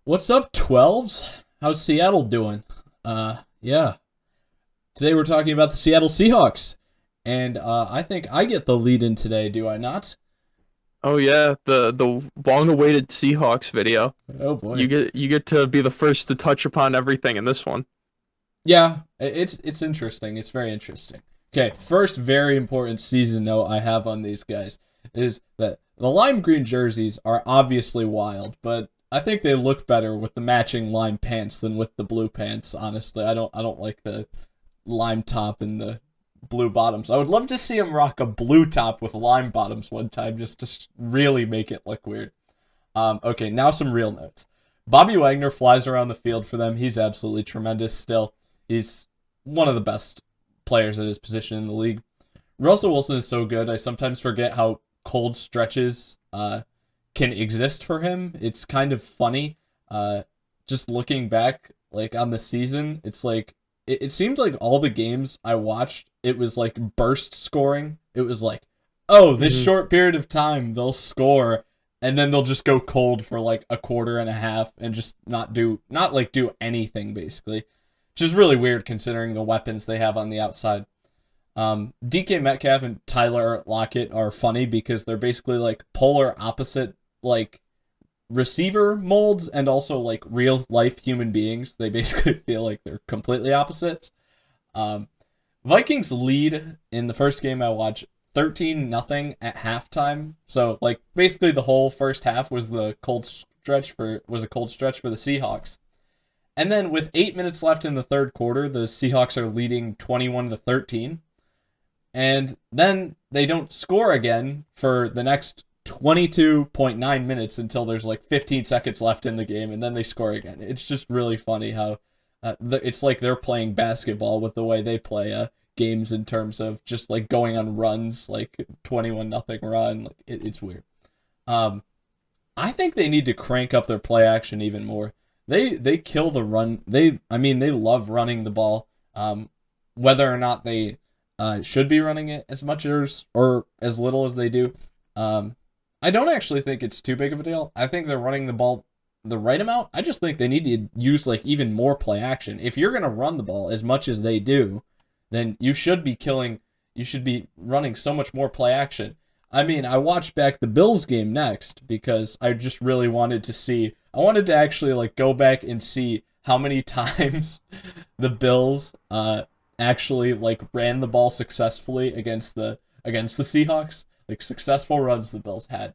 What's up, 12s? How's Seattle doing? Yeah. Today we're talking about the Seattle Seahawks. And I think I get the lead in today, do I not? Oh yeah, the long-awaited Seahawks video. Oh You boy. get to be the first to touch upon everything in this one. Yeah, it's interesting. It's very interesting. Okay, first very important season note I have on these guys is that the lime green jerseys are obviously wild, but I think they look better with the matching lime pants than with the blue pants, honestly. I don't like the lime top and the blue bottoms. I would love to see him rock a blue top with lime bottoms one time just to really make it look weird. Okay, now some real notes. Bobby Wagner flies around the field for them. He's absolutely tremendous still. He's one of the best players at his position in the league. Russell Wilson is so good. I sometimes forget how cold stretches can exist for him. It's kind of funny. Just looking back, like on the season, it's like it seemed like all the games I watched, it was like burst scoring. It was like, oh, this hmm short period of time they'll score, and then they'll just go cold for like a quarter and a half and just not do anything basically. Which is really weird considering the weapons they have on the outside. DK Metcalf and Tyler Lockett are funny because they're basically like polar opposite, like receiver molds and also like real life human beings. They basically feel like they're completely opposites. Um, Vikings lead in the first game I watched 13-0 at halftime. So like basically the whole first half was a cold stretch for the Seahawks. And then with 8 minutes left in the third quarter, the Seahawks are leading 21-13. And then they don't score again for the next 22.9 minutes until there's like 15 seconds left in the game, and then they score again. It's just really funny how it's like they're playing basketball with the way they play games in terms of just like going on runs, like 21-0 run. Like it's weird. Um, I think they need to crank up their play action even more. They kill the run. They love running the ball. Whether or not they should be running it as much as or as little as they do, um, I don't actually think it's too big of a deal. I think they're running the ball the right amount. I just think they need to use like even more play action. If you're gonna run the ball as much as they do, then you should be killing. You should be running so much more play action. I mean, I watched back the Bills game next because I just really wanted to see. I wanted to actually like go back and see how many times the Bills actually like ran the ball successfully against the Seahawks. Like successful runs the Bills had.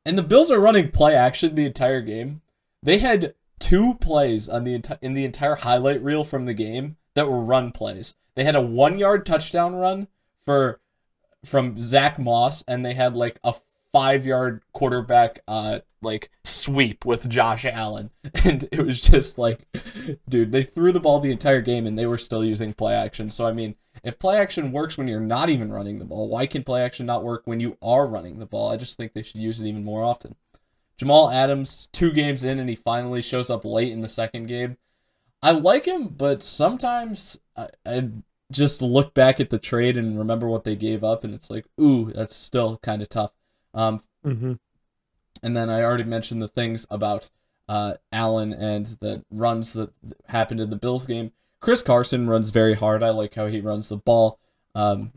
And the Bills are running play action the entire game. They had two plays on in the entire highlight reel from the game that were run plays. They had a 1 yard touchdown run for from Zach Moss, and they had like a 5 yard quarterback like sweep with Josh Allen. And it was just like, dude, they threw the ball the entire game and they were still using play action. So I mean, if play action works when you're not even running the ball, why can play action not work when you are running the ball? I just think they should use it even more often. Jamal Adams, 2 games in, and he finally shows up late in the second game. I like him, but sometimes I just look back at the trade and remember what they gave up, and it's like, ooh, that's still kind of tough. Um, hmm and then I already mentioned the things about Allen and the runs that happened in the Bills game. Chris Carson runs very hard. I like how he runs the ball. Um,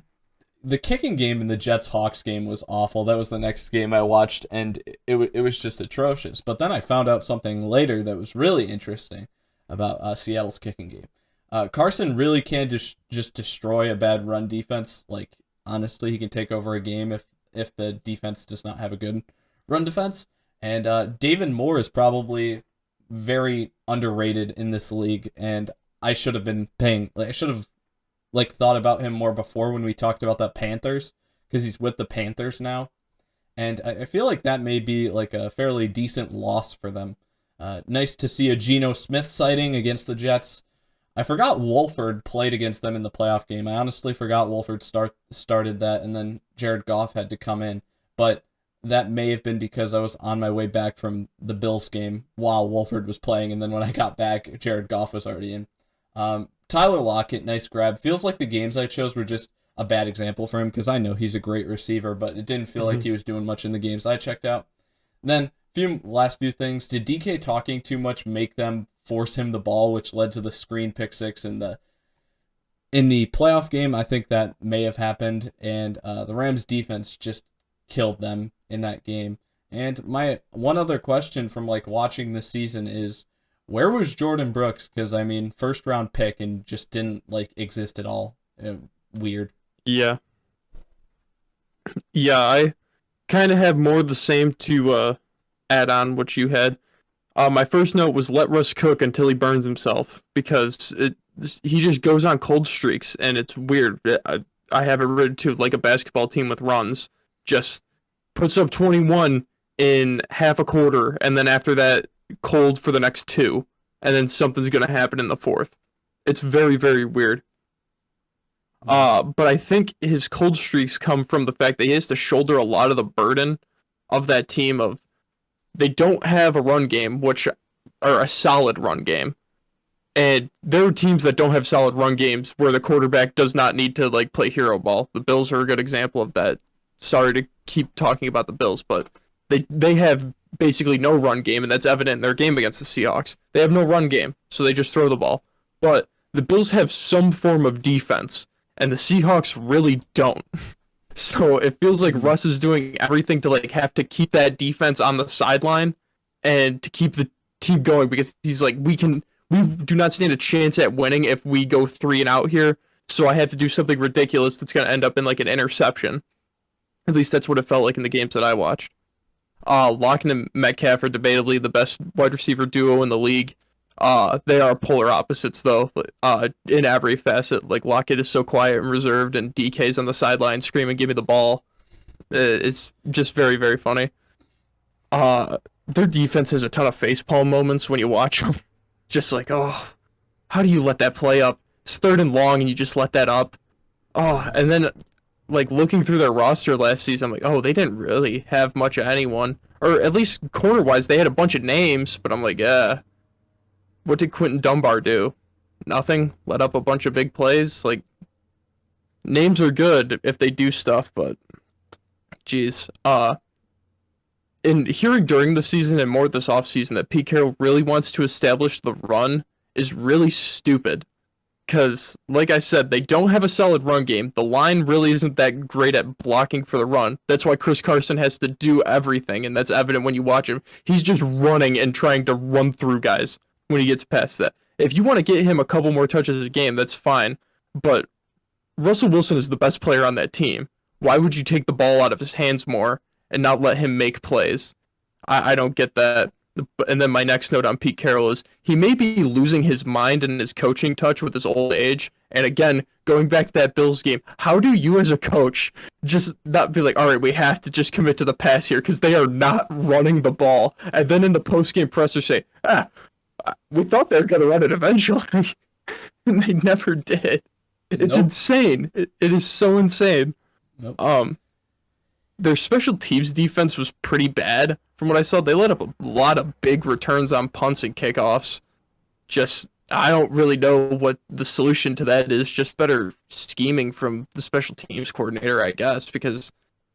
the kicking game in the Jets Hawks game was awful. That was the next game I watched, and it was just atrocious. But then I found out something later that was really interesting about Seattle's kicking game. Carson really can just destroy a bad run defense. Like honestly, he can take over a game if the defense does not have a good run defense. And David Moore is probably very underrated in this league, and I should have been paying. Like, I should have like thought about him more before when we talked about the Panthers, because he's with the Panthers now, and I feel like that may be like a fairly decent loss for them. Nice to see a Geno Smith sighting against the Jets. I forgot Wolford played against them in the playoff game. I honestly forgot Wolford started that, and then Jared Goff had to come in. But that may have been because I was on my way back from the Bills game while Wolford was playing, and then when I got back, Jared Goff was already in. Tyler Lockett, nice grab. Feels like the games I chose were just a bad example for him because I know he's a great receiver, but it didn't feel like hmm he was doing much in the games I checked out. Then last few things. Did DK talking too much make them force him the ball, which led to the screen pick six in the playoff game? I think that may have happened, and the Rams defense just killed them in that game. And my one other question from like watching this season is, where was Jordan Brooks? Because I mean, first round pick and just didn't like exist at all. Weird. Yeah. Yeah, I kind of have more of the same to add on what you had. My first note was let Russ cook until he burns himself, because he just goes on cold streaks and it's weird. I have it written to like a basketball team with runs, just puts up 21 in half a quarter, and then after that cold for the next two, and then something's gonna happen in the fourth. It's very, very weird. But I think his cold streaks come from the fact that he has to shoulder a lot of the burden of that team. Of they don't have a run game, which are a solid run game, and there are teams that don't have solid run games where the quarterback does not need to like play hero ball. The Bills are a good example of that. Sorry to keep talking about the Bills, but they have basically no run game, and that's evident in their game against the Seahawks. They have no run game, so they just throw the ball. But the Bills have some form of defense, and the Seahawks really don't. So it feels like Russ is doing everything to like have to keep that defense on the sideline and to keep the team going, because he's like, we do not stand a chance at winning if we go 3 and out here. So I have to do something ridiculous that's going to end up in like an interception. At least that's what it felt like in the games that I watched. Lockett and Metcalf are debatably the best wide receiver duo in the league. They are polar opposites, though, in every facet. Like, Lockett is so quiet and reserved, and DK's on the sideline screaming, give me the ball. It's just very, very funny. Their defense has a ton of facepalm moments when you watch them. Just like, oh, how do you let that play up? It's 3rd and long, and you just let that up. Oh, and then, like, looking through their roster last season, I'm like, oh, they didn't really have much of anyone. Or at least corner-wise, they had a bunch of names, but I'm like, yeah. What did Quentin Dunbar do? Nothing. Let up a bunch of big plays. Like, names are good if they do stuff, but geez. In hearing during the season and more this offseason that Pete Carroll really wants to establish the run is really stupid. Because, like I said, they don't have a solid run game. The line really isn't that great at blocking for the run. That's why Chris Carson has to do everything, and that's evident when you watch him. He's just running and trying to run through guys when he gets past that. If you want to get him a couple more touches a game, that's fine. But Russell Wilson is the best player on that team. Why would you take the ball out of his hands more and not let him make plays? I don't get that. And then my next note on Pete Carroll is he may be losing his mind and his coaching touch with his old age. And again, going back to that Bills game, how do you as a coach just not be like, all right, we have to just commit to the pass here because they are not running the ball. And then in the post-game presser say, we thought they were going to run it eventually. And they never did. It's insane. It is so insane. Nope. Their special teams defense was pretty bad. From what I saw, they let up a lot of big returns on punts and kickoffs. Just, I don't really know what the solution to that is. Just better scheming from the special teams coordinator, I guess, because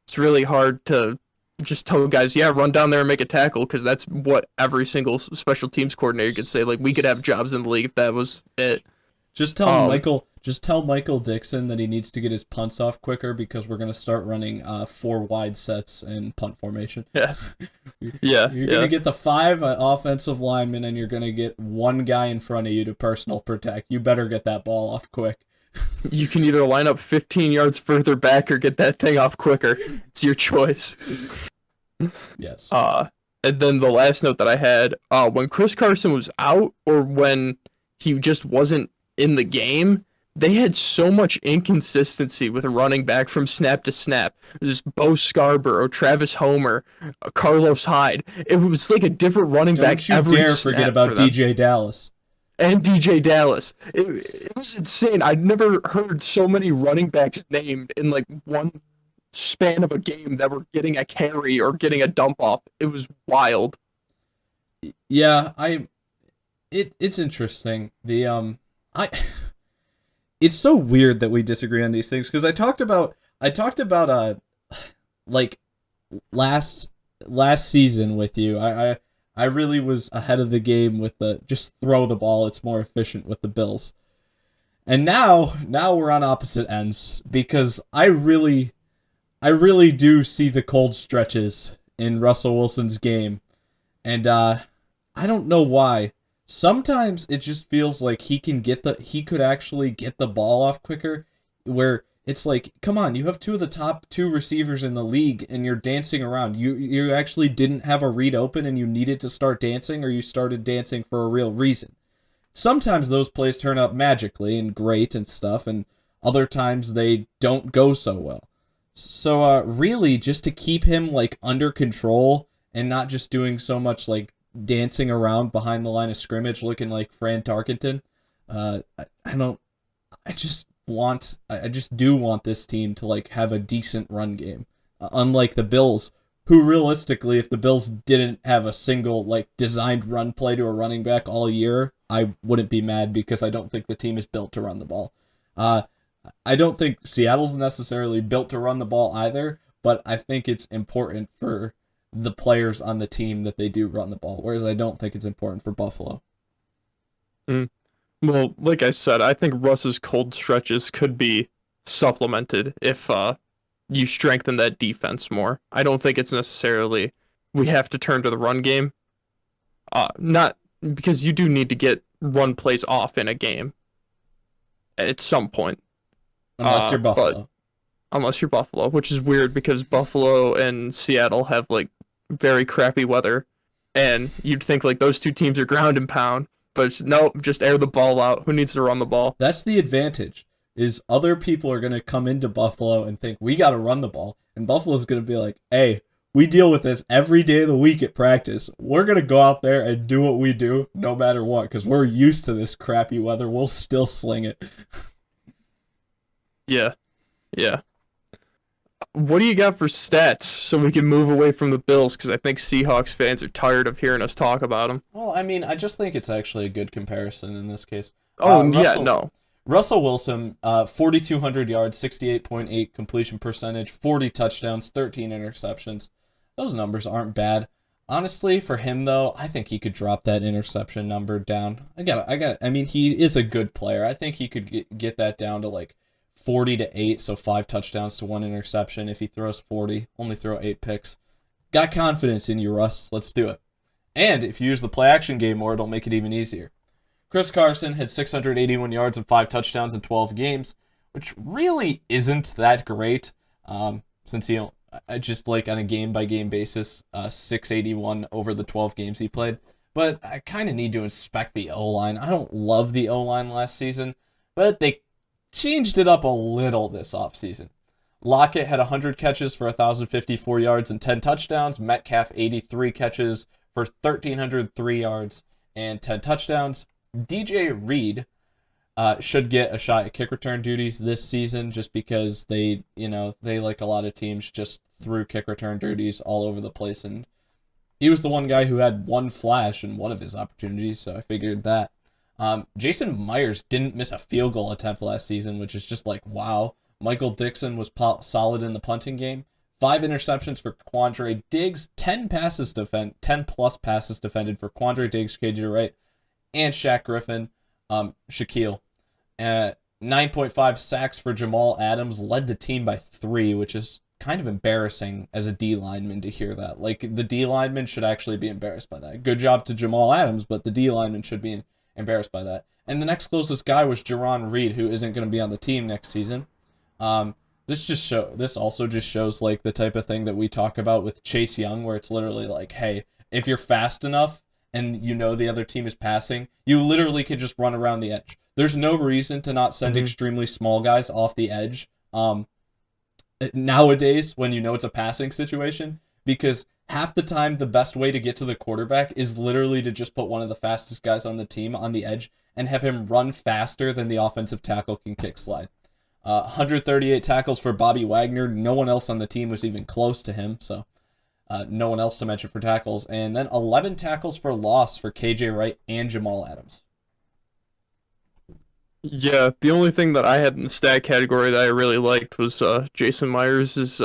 it's really hard to just tell guys, yeah, run down there and make a tackle, because that's what every single special teams coordinator could say. Like, we could have jobs in the league if that was it. Just tell Michael Dixon that he needs to get his punts off quicker, because we're going to start running 4 wide sets in punt formation. Yeah. You're going to get the 5 offensive linemen, and you're going to get 1 guy in front of you to personal protect. You better get that ball off quick. You can either line up 15 yards further back or get that thing off quicker. It's your choice. Yes. And then the last note that I had, when Chris Carson was out, or when he just wasn't in the game, they had so much inconsistency with running back from snap to snap. There's Bo Scarborough, Travis Homer, Carlos Hyde. It was like a different running back every snap. Don't you dare forget about DJ Dallas. And DJ Dallas. It was insane. I'd never heard so many running backs named in like one span of a game that were getting a carry or getting a dump off. It was wild. Yeah, it's interesting. It's so weird that we disagree on these things, because I talked about like last last season with you. I really was ahead of the game with the just throw the ball. It's more efficient with the Bills. And now we're on opposite ends because I really do see the cold stretches in Russell Wilson's game. And I don't know why. Sometimes it just feels like he could actually get the ball off quicker, where it's like, come on, you have two of the top two receivers in the league and you're dancing around. You actually didn't have a read open and you needed to start dancing, or you started dancing for a real reason. Sometimes those plays turn out magically and great and stuff, and other times they don't go so well. So really, just to keep him like under control and not just doing so much like dancing around behind the line of scrimmage, looking like Fran Tarkenton. I don't. I just do want this team to like have a decent run game, unlike the Bills, who realistically, if the Bills didn't have a single like designed run play to a running back all year, I wouldn't be mad because I don't think the team is built to run the ball. I don't think Seattle's necessarily built to run the ball either, but I think it's important for the players on the team that they do run the ball, whereas I don't think it's important for Buffalo. Mm. Well, like I said, I think Russ's cold stretches could be supplemented if you strengthen that defense more. I don't think it's necessarily we have to turn to the run game. Not because you do need to get run plays off in a game at some point. Unless you're Buffalo. But unless you're Buffalo, which is weird because Buffalo and Seattle have like very crappy weather, and you'd think like those two teams are ground and pound, but no, just air the ball out. Who needs to run the ball? That's the advantage, is other people are going to come into Buffalo and think, we got to run the ball. And Buffalo's going to be like, hey, we deal with this every day of the week at practice. We're going to go out there and do what we do no matter what, because we're used to this crappy weather. We'll still sling it. Yeah. Yeah. What do you got for stats so we can move away from the Bills? Because I think Seahawks fans are tired of hearing us talk about them. Well, I mean, I just think it's actually a good comparison in this case. No. Russell Wilson, 4,200 yards, 68.8 completion percentage, 40 touchdowns, 13 interceptions. Those numbers aren't bad. Honestly, for him though, I think he could drop that interception number down. I mean, he is a good player. I think he could get that down to like 40 to 8, so 5 touchdowns to 1 interception. If he throws 40, only throw 8 picks. Got confidence in you, Russ. Let's do it. And if you use the play action game more, it'll make it even easier. Chris Carson had 681 yards and 5 touchdowns in 12 games, which really isn't that great, since he just like on a game-by-game basis, 681 over the 12 games he played. But I kind of need to inspect the O-line. I don't love the O-line last season, but they changed it up a little this offseason. Lockett had 100 catches for 1,054 yards and 10 touchdowns. Metcalf, 83 catches for 1,303 yards and 10 touchdowns. DJ Reed should get a shot at kick return duties this season just because they like a lot of teams just threw kick return duties all over the place. And he was the one guy who had one flash in one of his opportunities, so I figured that. Jason Myers didn't miss a field goal attempt last season, which is just like, wow. Michael Dixon was solid in the punting game. 5 interceptions for Quandre Diggs, 10 plus passes defended for Quandre Diggs, KJ Wright, and Shaq Griffin, Shaquille. 9.5 sacks for Jamal Adams, led the team by 3, which is kind of embarrassing as a D lineman to hear that. Like, the D lineman should actually be embarrassed by that. Good job to Jamal Adams, but the D lineman should be embarrassed by that. And the next closest guy was Jerron Reed, who isn't going to be on the team next season. This also just shows like the type of thing that we talk about with Chase Young, where it's literally like, hey, if you're fast enough and you know the other team is passing, you literally could just run around the edge. There's no reason to not send extremely small guys off the edge nowadays when you know it's a passing situation, because half the time the best way to get to the quarterback is literally to just put one of the fastest guys on the team on the edge and have him run faster than the offensive tackle can kick slide. 138 tackles for Bobby Wagner. No one else on the team was even close to him, so no one else to mention for tackles. And then 11 tackles for loss for KJ Wright and Jamal Adams. Yeah, the only thing that I had in the stat category that I really liked was Jason Myers'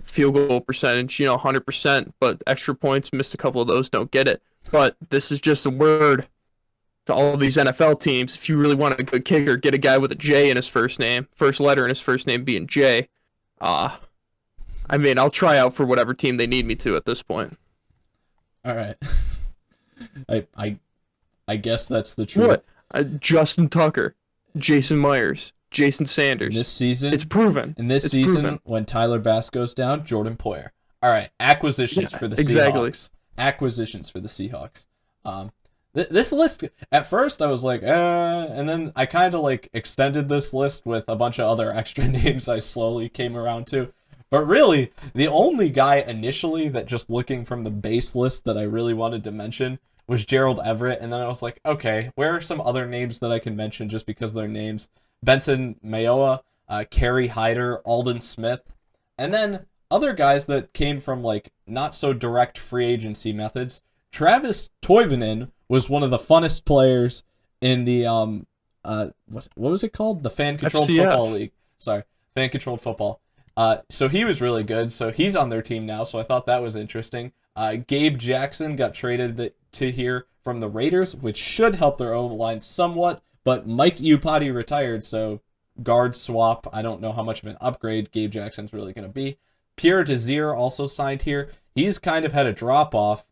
field goal percentage, 100%, but extra points, missed a couple of those, don't get it. But this is just a word to all these NFL teams. If you really want a good kicker, get a guy with a J in his first name, first letter in his first name being J. I mean, I'll try out for whatever team they need me to at this point. All right. I guess that's the truth. What? Justin Tucker, Jason Myers, Jason Sanders. This season, it's proven. In this season, when Tyler Bass goes down, Jordan Poyer. All right, acquisitions for the Seahawks. Acquisitions for the Seahawks. This list, at first I was like, and then I kind of like extended this list with a bunch of other extra names I slowly came around to. But really, the only guy initially that just looking from the base list that I really wanted to mention was Gerald Everett. And then I was like, okay, where are some other names that I can mention just because they're names? Benson Mayowa, Kerry Hyder, Alden Smith. And then other guys that came from like not so direct free agency methods. Travis Toivonen was one of the funnest players in the what was it called? The Fan Controlled Football League. Sorry, Fan Controlled Football. So he was really good. So he's on their team now. So I thought that was interesting. Gabe Jackson got traded to here from the Raiders, which should help their own line somewhat. But Mike Iupati retired, so guard swap. I don't know how much of an upgrade Gabe Jackson's really going to be. Pierre Desir also signed here. He's kind of had a drop-off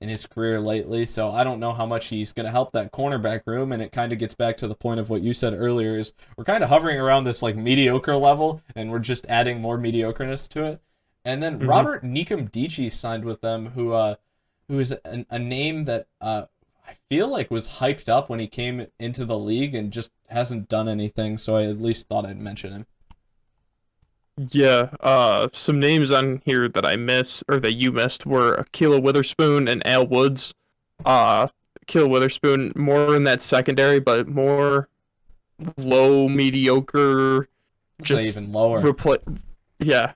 in his career lately, so I don't know how much he's going to help that cornerback room, and it kind of gets back to the point of what you said earlier, is we're kind of hovering around this like mediocre level, and we're just adding more mediocreness to it. And then Robert Nikomdici signed with them, who is a name that I feel like was hyped up when he came into the league and just hasn't done anything, so I at least thought I'd mention him. Yeah, some names on here that I missed, or that you missed, were Akila Witherspoon and Al Woods. Akila Witherspoon, more in that secondary, but more low, mediocre, just even lower. Yeah.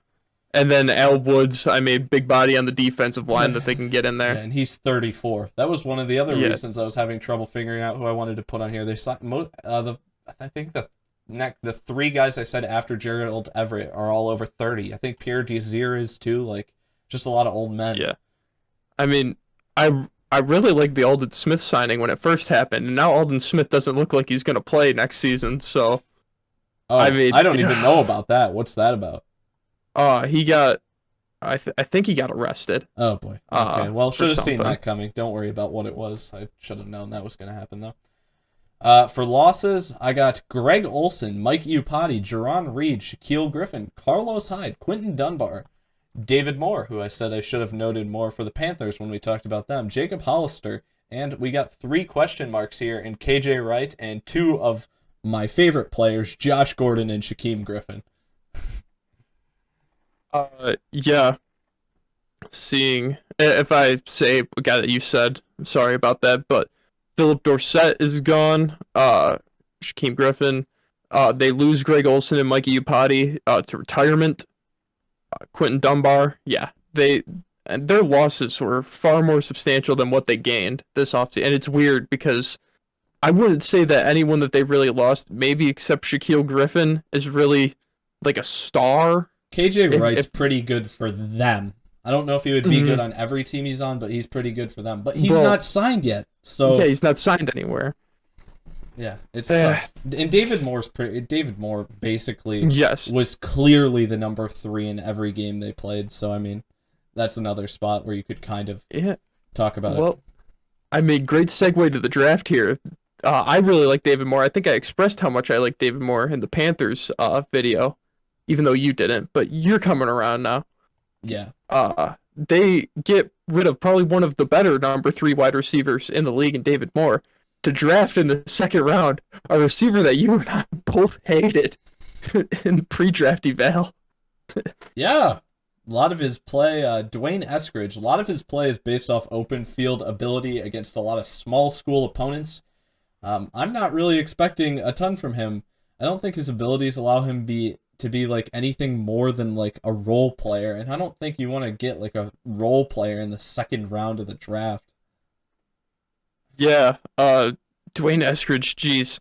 And then Al Woods, I made big body on the defensive line that they can get in there. Yeah, and he's 34. That was one of the other reasons I was having trouble figuring out who I wanted to put on here. They I think the three guys I said after Gerald Everett are all over 30. I think Pierre Desir is too. Like, just a lot of old men. Yeah. I mean, I really like the Alden Smith signing when it first happened, and now Alden Smith doesn't look like he's going to play next season. So, I don't even know about that. What's that about? He got, I think he got arrested. Oh boy. Okay. Well, should have seen that coming. Don't worry about what it was. I should have known that was going to happen though. For losses, I got Greg Olson, Mike Iupati, Jerron Reed, Shaquille Griffin, Carlos Hyde, Quentin Dunbar, David Moore, who I said I should have noted more for the Panthers when we talked about them, Jacob Hollister, and we got 3 question marks here in KJ Wright and 2 of my favorite players, Josh Gordon and Shaquem Griffin. Yeah. Seeing, if I say a guy that you said, I'm sorry about that, but Philip Dorsett is gone. Shaquem Griffin. They lose Greg Olson and Mikey Iupati to retirement. Quentin Dunbar. Yeah, and their losses were far more substantial than what they gained this offseason. And it's weird because I wouldn't say that anyone that they really lost, maybe except Shaquille Griffin, is really like a star. KJ Wright's pretty good for them. I don't know if he would be good on every team he's on, but he's pretty good for them. But he's not signed yet, so yeah, he's not signed anywhere. Yeah, it's tough. And David Moore basically was clearly the number 3 in every game they played. So I mean, that's another spot where you could kind of talk about it. Well, I made great segue to the draft here. I really like David Moore. I think I expressed how much I like David Moore in the Panthers video, even though you didn't. But you're coming around now. Yeah. They get rid of probably one of the better number 3 wide receivers in the league in David Moore to draft in the second round a receiver that you and I both hated in pre-draft eval. Yeah. A lot of his play, Dwayne Eskridge, a lot of his play is based off open field ability against a lot of small school opponents. I'm not really expecting a ton from him. I don't think his abilities allow him to be like anything more than like a role player, and I don't think you want to get like a role player in the second round of the draft. Yeah, Dwayne Eskridge, geez.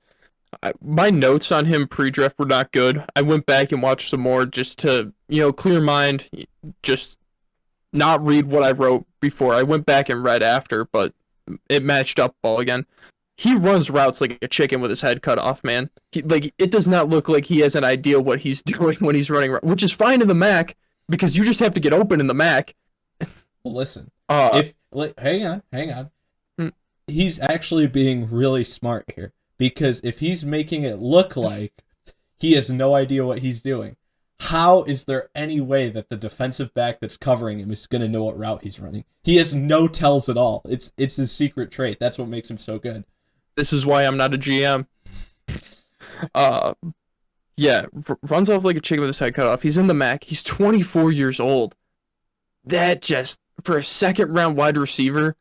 My notes on him pre-draft were not good. I went back and watched some more just to, clear mind, just not read what I wrote before. I went back and read after, but it matched up all again. He runs routes like a chicken with his head cut off, man. It does not look like he has an idea what he's doing when he's running, which is fine in the Mac because you just have to get open in the Mac. Well, listen, hang on. Hmm. He's actually being really smart here, because if he's making it look like he has no idea what he's doing, how is there any way that the defensive back that's covering him is going to know what route he's running? He has no tells at all. It's his secret trait. That's what makes him so good. This is why I'm not a GM. Yeah, runs off like a chicken with his head cut off. He's in the Mac. He's 24 years old. That just, for a second round wide receiver,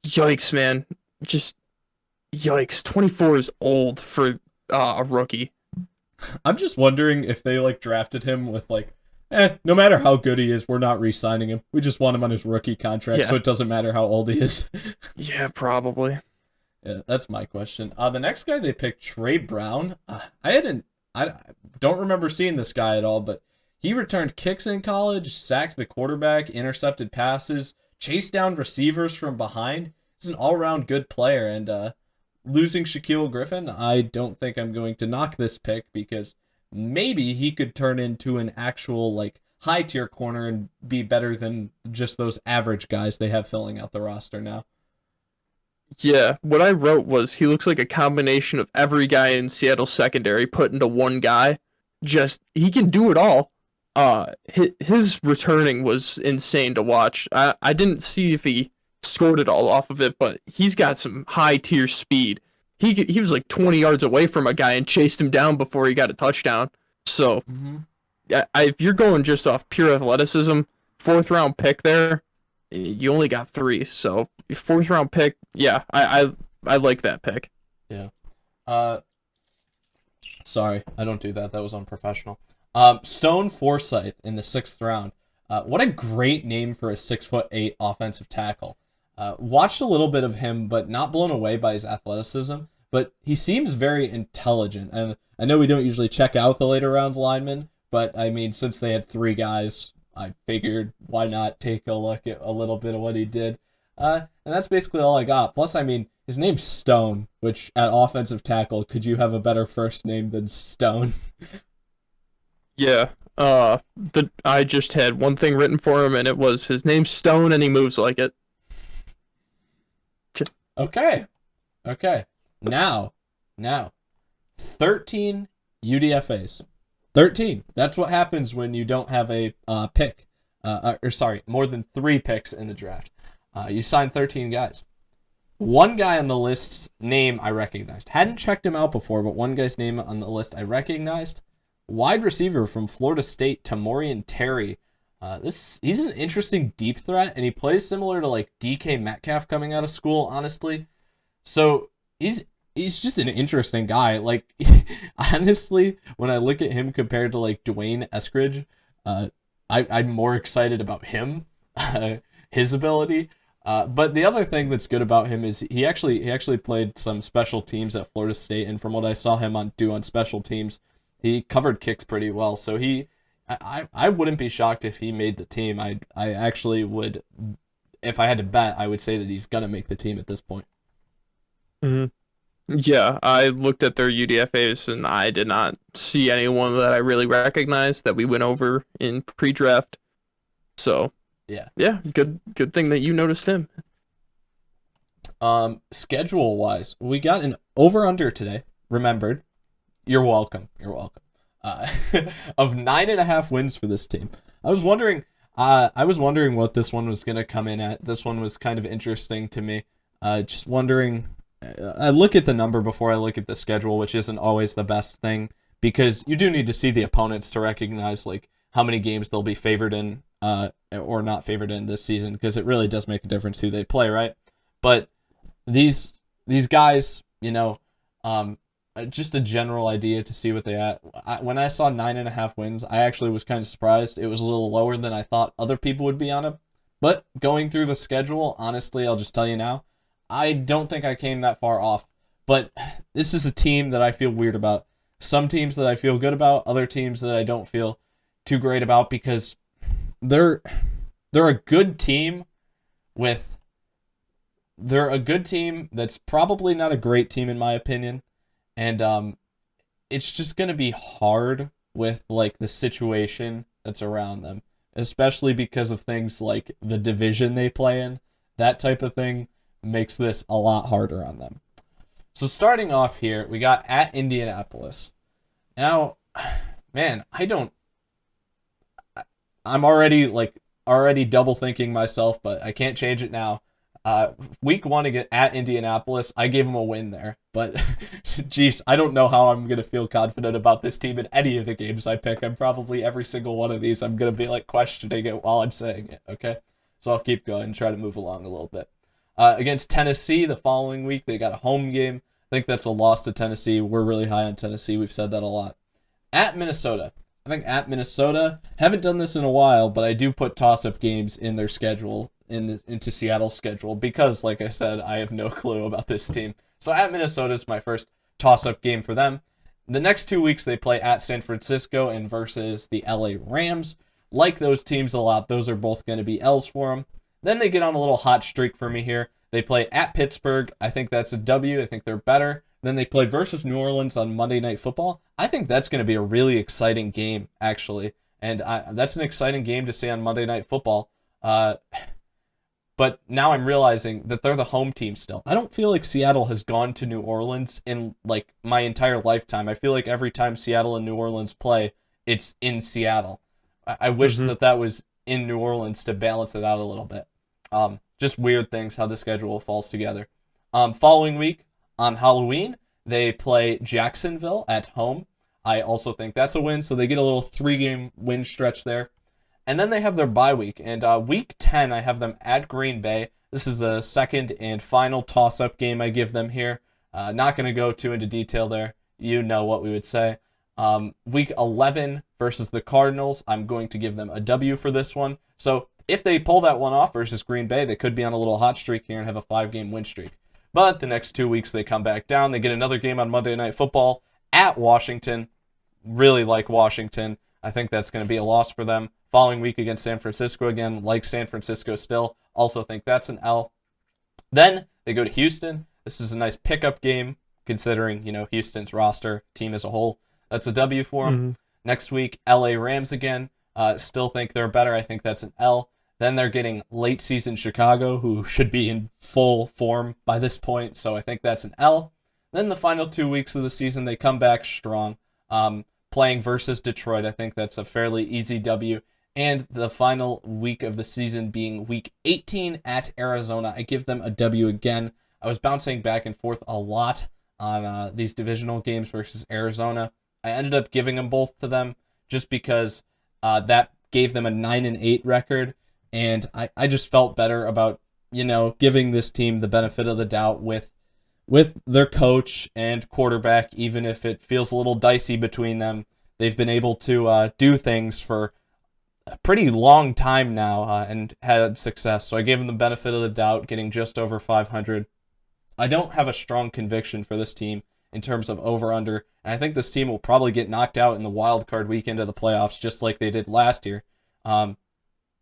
yikes, man. Just yikes. 24 is old for a rookie. I'm just wondering if they drafted him with no matter how good he is, we're not re-signing him. We just want him on his rookie contract, so it doesn't matter how old he is. Yeah, probably. Yeah, that's my question. The next guy they picked, Trey Brown. I don't remember seeing this guy at all, but he returned kicks in college, sacked the quarterback, intercepted passes, chased down receivers from behind. He's an all-around good player, and losing Shaquille Griffin, I don't think I'm going to knock this pick, because maybe he could turn into an actual high-tier corner and be better than just those average guys they have filling out the roster now. Yeah, what I wrote was he looks like a combination of every guy in Seattle secondary put into one guy. Just, he can do it all. His returning was insane to watch. I didn't see if he scored it all off of it, but he's got some high tier speed. He was like 20 yards away from a guy and chased him down before he got a touchdown. So, if you're going just off pure athleticism, 4th round pick there, you only got 3. So 4th round pick, yeah, I like that pick. Yeah. Sorry, I don't do that. That was unprofessional. Stone Forsythe in the 6th round. What a great name for a 6'8" offensive tackle. Watched a little bit of him, but not blown away by his athleticism. But he seems very intelligent, and I know we don't usually check out the later round linemen, but I mean, since they had 3 guys, I figured why not take a look at a little bit of what he did. And that's basically all I got. Plus, I mean, his name's Stone, which at offensive tackle, could you have a better first name than Stone? Yeah. I just had one thing written for him, and it was his name's Stone, and he moves like it. Okay. Now, 13 UDFAs. 13. That's what happens when you don't have a pick. More than 3 picks in the draft. You sign 13 guys. One guy on the list's name I recognized. Hadn't checked him out before, but one guy's name on the list I recognized. Wide receiver from Florida State, Tamorrion Terry. He's an interesting deep threat, and he plays similar to DK Metcalf coming out of school, honestly. So he's just an interesting guy. Honestly, when I look at him compared to Dwayne Eskridge, I'm more excited about him, his ability. But the other thing that's good about him is he actually played some special teams at Florida State, and from what I saw him do on special teams, he covered kicks pretty well. So I wouldn't be shocked if he made the team. I actually would, if I had to bet, I would say that he's gonna make the team at this point. Mm-hmm. Yeah, I looked at their UDFAs and I did not see anyone that I really recognized that we went over in pre-draft. So yeah, good thing that you noticed him. Schedule wise, we got an over/under today. Remembered. You're welcome. Of 9.5 wins for this team. I was wondering what this one was gonna come in at. This one was kind of interesting to me. Just wondering. I look at the number before I look at the schedule, which isn't always the best thing, because you do need to see the opponents to recognize how many games they'll be favored in or not favored in this season, because it really does make a difference who they play, right? But these guys, just a general idea to see what they at. When I saw 9.5 wins, I actually was kind of surprised. It was a little lower than I thought other people would be on it. But going through the schedule, honestly, I'll just tell you now, I don't think I came that far off. But this is a team that I feel weird about. Some teams that I feel good about, other teams that I don't feel too great about, because they're a good team with they're a good team that's probably not a great team in my opinion. And it's just going to be hard with like the situation that's around them, especially because of things like the division they play in. That type of thing makes this a lot harder on them. So starting off here, we got at Indianapolis. Now, man, I'm already double thinking myself, but I can't change it now. Week 1 at Indianapolis, I gave them a win there. But, geez, I don't know how I'm going to feel confident about this team in any of the games I pick. I'm probably every single one of these, I'm going to be like questioning it while I'm saying it, okay? So I'll keep going and try to move along a little bit. Against Tennessee the following week, they got a home game. I think that's a loss to Tennessee. We're really high on Tennessee. We've said that a lot. At Minnesota. I think at Minnesota, haven't done this in a while, but I do put toss-up games in their schedule, into Seattle's schedule, because, like I said, I have no clue about this team. So at Minnesota is my first toss-up game for them. The next 2 weeks, they play at San Francisco and versus the LA Rams. Like those teams a lot. Those are both going to be L's for them. Then they get on a little hot streak for me here. They play at Pittsburgh. I think that's a W. I think they're better. Then they play versus New Orleans on Monday Night Football. I think that's going to be a really exciting game, actually. And that's an exciting game to see on Monday Night Football. But now I'm realizing that they're the home team still. I don't feel like Seattle has gone to New Orleans in like my entire lifetime. I feel like every time Seattle and New Orleans play, it's in Seattle. I wish that was in New Orleans to balance it out a little bit. Just weird things how the schedule falls together. Following week on Halloween, they play Jacksonville at home. I also think that's a win, so they get a little 3-game win stretch there. And then they have their bye week. And week 10, I have them at Green Bay. This is the second and final toss-up game I give them here. Not going to go too into detail there. You know what we would say. Week 11 versus the Cardinals, I'm going to give them a W for this one. So if they pull that one off versus Green Bay, they could be on a little hot streak here and have a 5-game win streak. But the next 2 weeks, they come back down. They get another game on Monday Night Football at Washington. Really like Washington. I think that's going to be a loss for them. Following week against San Francisco again, like San Francisco still. Also think that's an L. Then they go to Houston. This is a nice pickup game considering, Houston's roster, team as a whole. That's a W for them. Next week, LA Rams again. Still think they're better. I think that's an L. Then they're getting late season Chicago, who should be in full form by this point. So I think that's an L. Then the final 2 weeks of the season, they come back strong. Playing versus Detroit, I think that's a fairly easy W. And the final week of the season being week 18 at Arizona, I give them a W again. I was bouncing back and forth a lot on these divisional games versus Arizona. I ended up giving them both to them just because that gave them a 9-8 record. And I just felt better about, giving this team the benefit of the doubt with their coach and quarterback, even if it feels a little dicey between them. They've been able to do things for a pretty long time now and had success. So I gave them the benefit of the doubt, getting just over 500. I don't have a strong conviction for this team in terms of over-under, and I think this team will probably get knocked out in the wild card weekend of the playoffs, just like they did last year.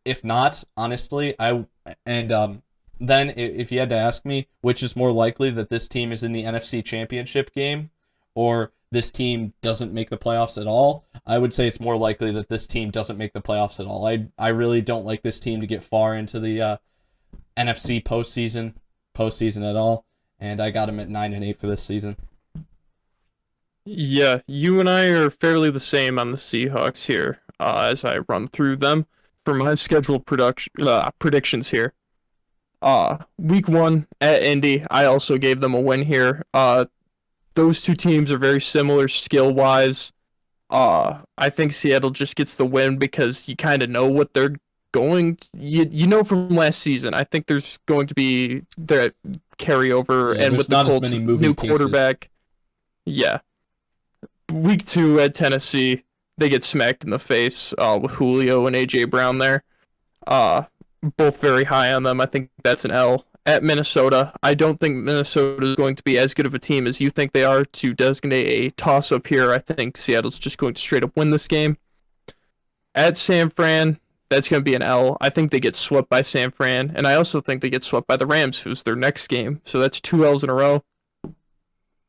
If not, honestly, then if you had to ask me, which is more likely, that this team is in the NFC Championship game or this team doesn't make the playoffs at all, I would say it's more likely that this team doesn't make the playoffs at all. I really don't like this team to get far into the NFC postseason at all, and I got them at 9-8 for this season. Yeah, you and I are fairly the same on the Seahawks here as I run through them. For my scheduled predictions here. Week 1 at Indy, I also gave them a win here. Those two teams are very similar skill-wise. I think Seattle just gets the win because you kind of know what they're going to, you know from last season. I think there's going to be the carryover, and with the Colts' new quarterback. Yeah. Week 2 at Tennessee, they get smacked in the face with Julio and A.J. Brown there. Both very high on them. I think that's an L. at Minnesota. I don't think Minnesota is going to be as good of a team as you think they are to designate a toss-up here. I think Seattle's just going to straight up win this game. At San Fran, that's going to be an L. I think they get swept by San Fran, and I also think they get swept by the Rams, who's their next game. So that's 2 L's in a row.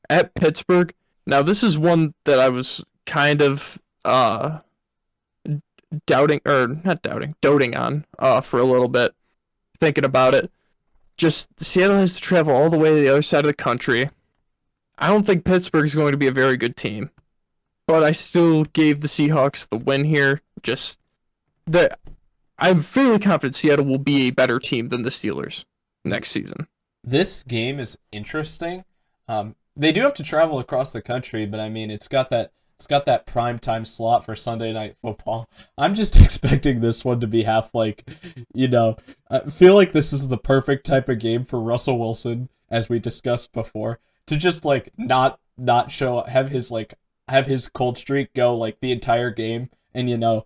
At Pittsburgh, now this is one that I was kind of doting on for a little bit, thinking about it. Just Seattle has to travel all the way to the other side of the country. I don't think Pittsburgh's going to be a very good team, but I still gave the Seahawks the win here. Just that I'm fairly confident Seattle will be a better team than the Steelers next season. This game is interesting. They do have to travel across the country, but I mean, it's got that prime time slot for Sunday Night Football. I'm just expecting this one to be half like, I feel like this is the perfect type of game for Russell Wilson, as we discussed before, to just like not show have his cold streak go like the entire game, and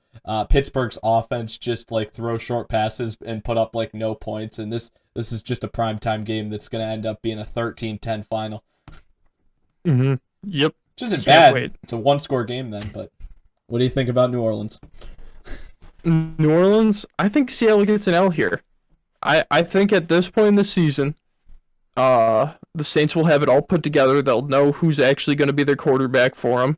Pittsburgh's offense just like throw short passes and put up like no points, and this is just a primetime game that's going to end up being a 13-10 final. Mm-hmm. Yep. Which isn't bad. Wait. It's a one-score game then, but what do you think about New Orleans? New Orleans, I think Seattle gets an L here. I think at this point in the season, the Saints will have it all put together. They'll know who's actually going to be their quarterback for them.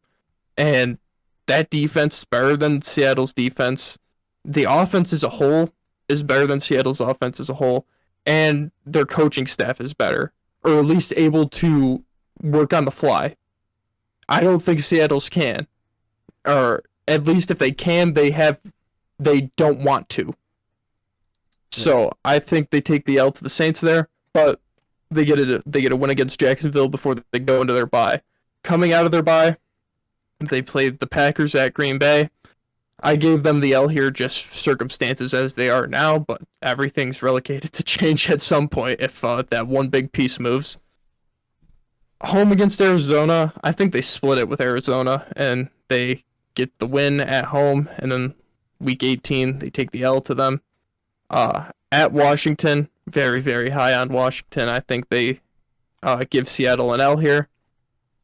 And that defense is better than Seattle's defense. The offense as a whole is better than Seattle's offense as a whole. And their coaching staff is better, or at least able to work on the fly. I don't think Seattle's can. Or at least if they can, they don't want to. So I think they take the L to the Saints there, but they get a win against Jacksonville before they go into their bye. Coming out of their bye, they played the Packers at Green Bay. I gave them the L here, just circumstances as they are now, but everything's relegated to change at some point if that one big piece moves. Home against Arizona, I think they split it with Arizona, and they get the win at home, and then week 18, they take the L to them. At Washington, very, very high on Washington. I think they give Seattle an L here.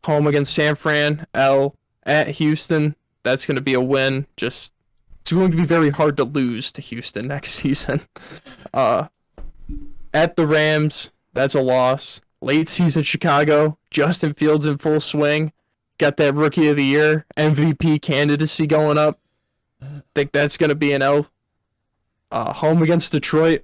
Home against San Fran, L. At Houston, that's going to be a win. Just it's going to be very hard to lose to Houston next season. At the Rams, that's a loss. Late season Chicago, Justin Fields in full swing. Got that Rookie of the Year, MVP candidacy going up. Think that's going to be an L. Home against Detroit.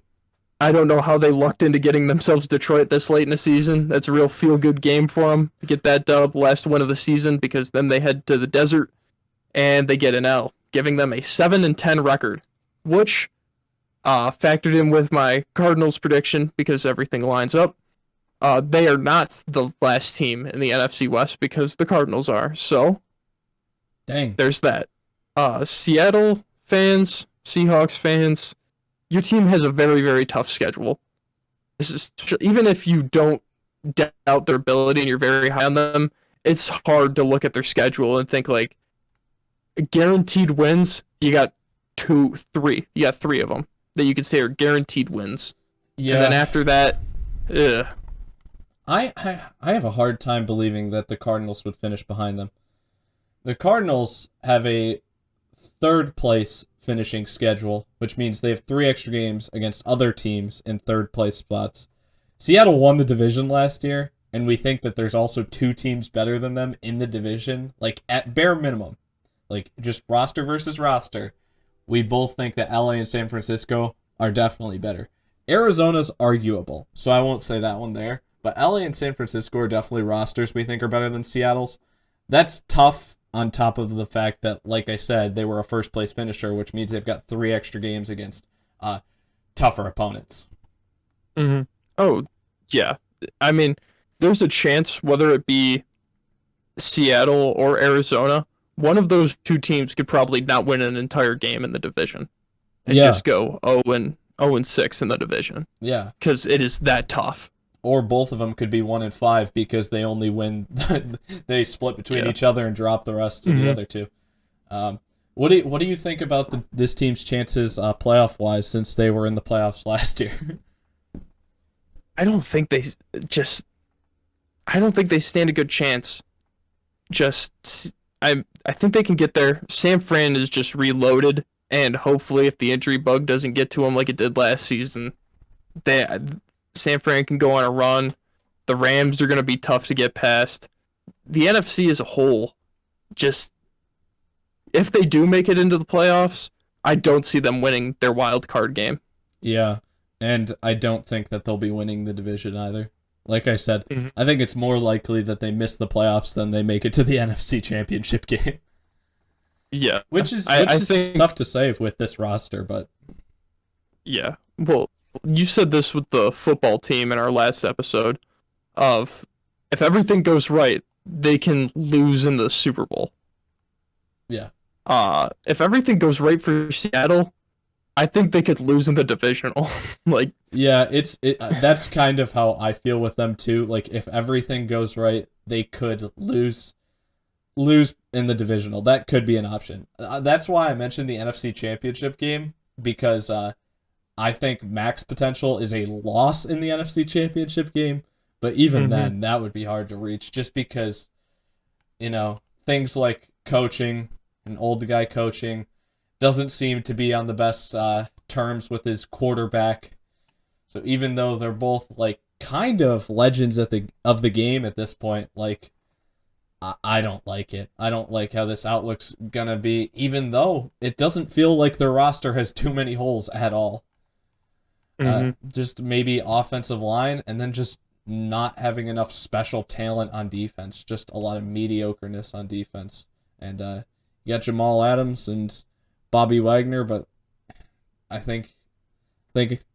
I don't know how they lucked into getting themselves Detroit this late in the season. That's a real feel-good game for them to get that dub, last win of the season, because then they head to the desert and they get an L, giving them a 7-10 record, which factored in with my Cardinals prediction because everything lines up. They are not the last team in the NFC West because the Cardinals are. So, dang, there's that. Seattle fans, Seahawks fans, your team has a very, very tough schedule. This is even if you don't doubt their ability and you're very high on them, it's hard to look at their schedule and think like guaranteed wins. You got 3. You got 3 of them that you could say are guaranteed wins. Yeah. And then after that, ugh. I have a hard time believing that the Cardinals would finish behind them. The Cardinals have a 3rd place finishing schedule, which means they have 3 extra games against other teams in 3rd place spots. Seattle won the division last year, and we think that there's also 2 teams better than them in the division, like at bare minimum. Like just roster versus roster. We both think that LA and San Francisco are definitely better. Arizona's arguable, so I won't say that one there. But LA and San Francisco are definitely rosters we think are better than Seattle's. That's tough on top of the fact that, like I said, they were a first-place finisher, which means they've got 3 extra games against tougher opponents. Mm-hmm. Oh, yeah. I mean, there's a chance, whether it be Seattle or Arizona, one of those 2 teams could probably not win an entire game in the division and just go 0-6 in the division. Yeah. Because it is that tough. Or both of them could be 1-5 because they only win. They split between each other and drop the rest to the other 2. What do you think about this team's chances playoff wise since they were in the playoffs last year? I don't think they just. I don't think they stand a good chance. I think they can get there. San Fran is just reloaded, and hopefully, if the injury bug doesn't get to them like it did last season, they San Fran can go on a run. The Rams are going to be tough to get past. The NFC as a whole, just if they do make it into the playoffs, I don't see them winning their wild card game. Yeah, and I don't think that they'll be winning the division either. Like I said, Mhm. I think it's more likely that they miss the playoffs than they make it to the NFC Championship game. Yeah, Which is I think tough to say with this roster, but yeah. Well, you said this with the football team in our last episode of if everything goes right, they can lose in the Super Bowl. yeah. If everything goes right for Seattle, I think they could lose in the divisional. Like, Yeah, that's kind of how I feel with them too. Like if everything goes right, they could lose in the divisional. That could be an option. That's why I mentioned the NFC Championship game because I think max potential is a loss in the NFC Championship game, but even then that would be hard to reach just because things like coaching, an old guy coaching doesn't seem to be on the best terms with his quarterback. So even though they're both like kind of legends of the game at this point, like I don't like it. I don't like how this outlook's gonna be, even though it doesn't feel like their roster has too many holes at all. Just maybe offensive line, and then just not having enough special talent on defense. Just a lot of mediocreness on defense. And you got Jamal Adams and Bobby Wagner, but I think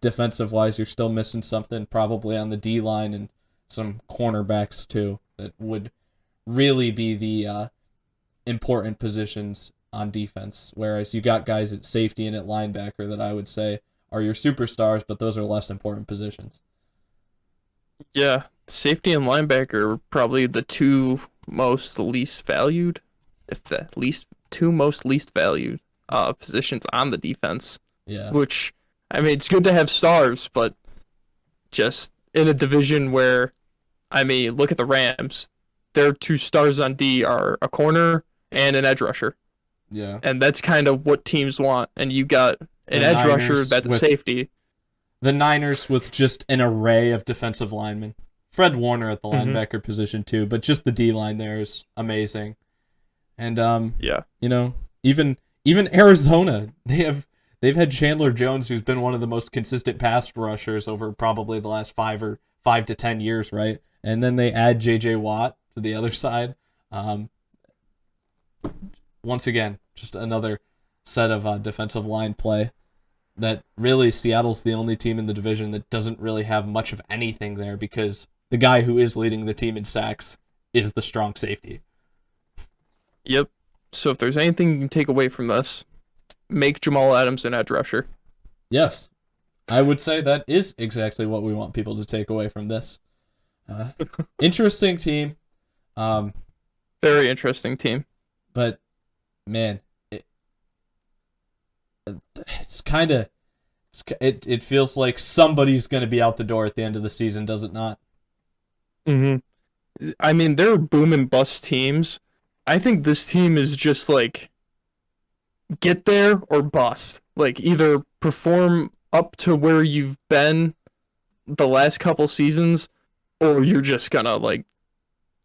defensive wise, you're still missing something, probably on the D line and some cornerbacks too, that would really be the important positions on defense. Whereas you got guys at safety and at linebacker that I would say are your superstars, but those are less important positions. yeah, safety and linebacker are probably the two most least valued, if the least two most least valued positions on the defense. Yeah. Which, I mean, it's good to have stars, but just in a division where, I mean, look at the Rams. Their two stars on D are a corner and an edge rusher. Yeah. And that's kind of what teams want. And you got an The edge rusher Niners that's a with safety. The Niners with just an array of defensive linemen. Fred Warner at the linebacker position too, but just the D line there is amazing. And Yeah. even Arizona, they've had Chandler Jones, who's been one of the most consistent pass rushers over probably the last 5 to 10 years, right? And then they add J.J. Watt to the other side. Once again, just another set of defensive line play that really Seattle's the only team in the division that doesn't really have much of anything there because the guy who is leading the team in sacks is the strong safety. Yep. So if there's anything you can take away from this, make Jamal Adams an edge rusher. Yes, I would say that is exactly what we want people to take away from this. Interesting team. Very interesting team. But, man, it's kind of... It feels like somebody's going to be out the door at the end of the season, does it not? I mean, they're boom and bust teams. I think this team is just like get there or bust. Like either perform up to where you've been the last couple seasons, or you're just gonna like.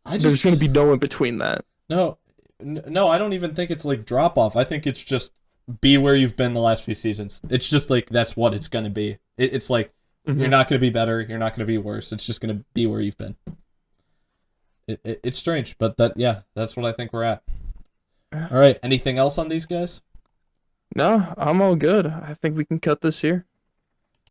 There's gonna be no in between that. No, I don't even think it's like drop off. I think it's just be where you've been the last few seasons. It's just like that's what it's gonna be. It's like you're not gonna be better. You're not gonna be worse. It's just gonna be where you've been. It's strange, but that's what I think we're at. All right. Anything else on these guys? No, I'm all good. I think we can cut this here.